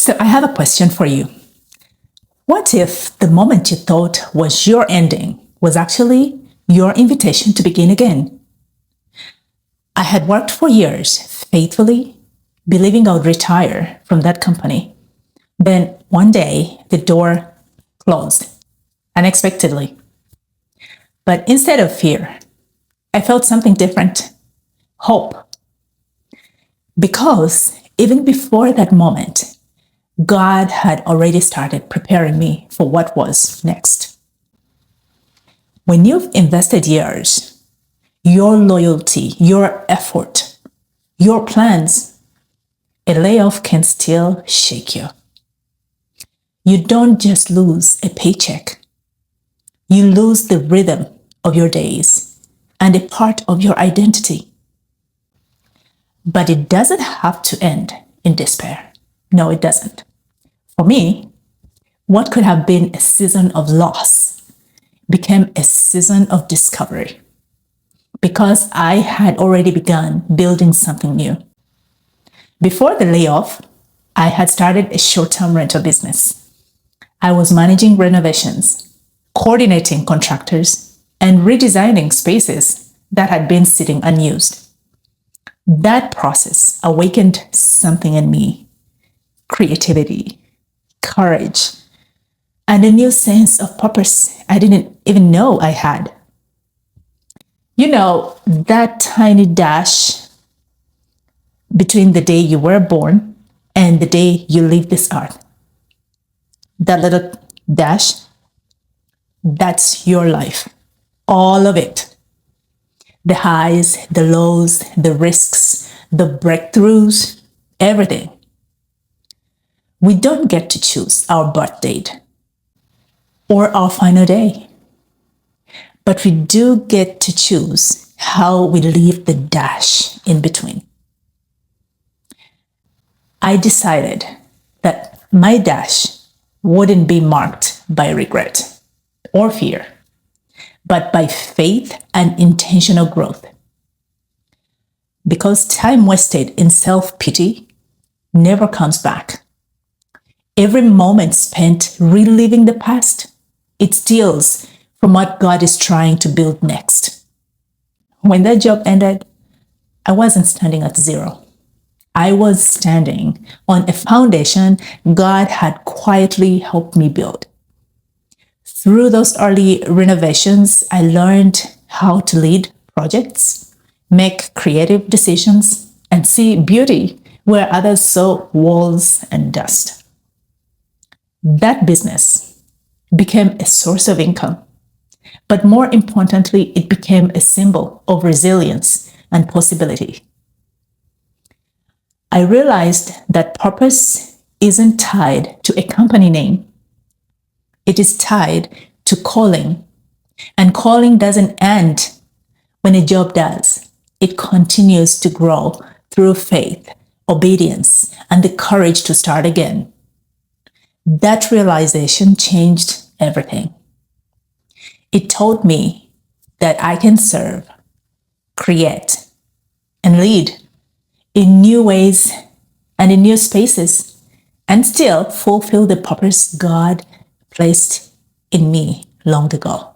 So I have a question for you. What if the moment you thought was your ending was actually your invitation to begin again? I had worked for years faithfully, believing I would retire from that company. Then one day, the door closed unexpectedly. But instead of fear, I felt something different: hope. Because even before that moment, God had already started preparing me for what was next. When you've invested years, your loyalty, your effort, your plans, a layoff can still shake you. You don't just lose a paycheck. You lose the rhythm of your days and a part of your identity. But it doesn't have to end in despair. No, it doesn't. For me, what could have been a season of loss became a season of discovery because I had already begun building something new. Before the layoff, I had started a short-term rental business. I was managing renovations, coordinating contractors, and redesigning spaces that had been sitting unused. That process awakened something in me: creativity, courage, and a new sense of purpose I didn't even know I had. You know, that tiny dash between the day you were born and the day you leave this earth. That little dash, that's your life. All of it. The highs, the lows, the risks, the breakthroughs, everything. We don't get to choose our birth date or our final day, but we do get to choose how we leave the dash in between. I decided that my dash wouldn't be marked by regret or fear, but by faith and intentional growth. Because time wasted in self-pity never comes back. Every moment spent reliving the past, it steals from what God is trying to build next. When that job ended, I wasn't standing at zero. I was standing on a foundation God had quietly helped me build. Through those early renovations, I learned how to lead projects, make creative decisions, and see beauty where others saw walls and dust. That business became a source of income, but more importantly, it became a symbol of resilience and possibility. I realized that purpose isn't tied to a company name. It is tied to calling, and calling doesn't end when a job does. It continues to grow through faith, obedience, and the courage to start again. That realization changed everything. It taught me that I can serve, create, and lead in new ways and in new spaces, and still fulfill the purpose God placed in me long ago.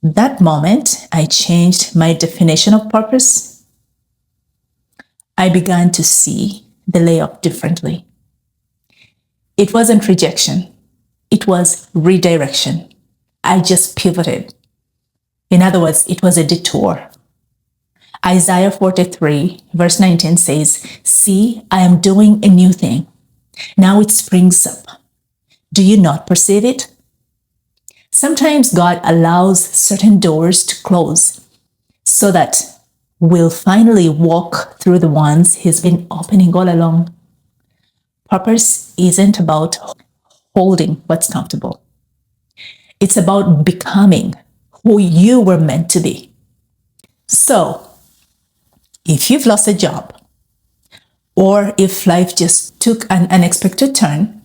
That moment, I changed my definition of purpose. I began to see the layoff differently. It wasn't rejection. It was redirection. I just pivoted. In other words, it was a detour. Isaiah 43 verse 19 says, "See, I am doing a new thing. Now it springs up. Do you not perceive it?" Sometimes God allows certain doors to close so that we'll finally walk through the ones He's been opening all along. Purpose isn't about holding what's comfortable. It's about becoming who you were meant to be. So, if you've lost a job, or if life just took an unexpected turn,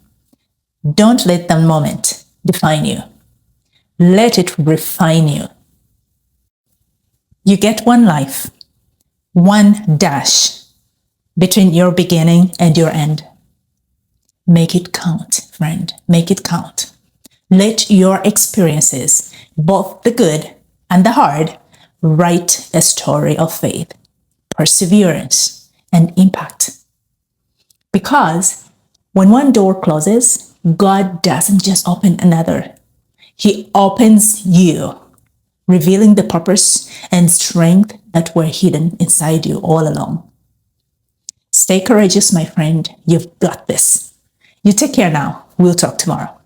don't let that moment define you. Let it refine you. You get one life, one dash between your beginning and your end. Make it count, friend. Make it count. Let your experiences, both the good and the hard, write a story of faith, perseverance, and impact. Because when one door closes, God doesn't just open another. He opens you, revealing the purpose and strength that were hidden inside you all along. Stay courageous, my friend. You've got this. You take care now. We'll talk tomorrow.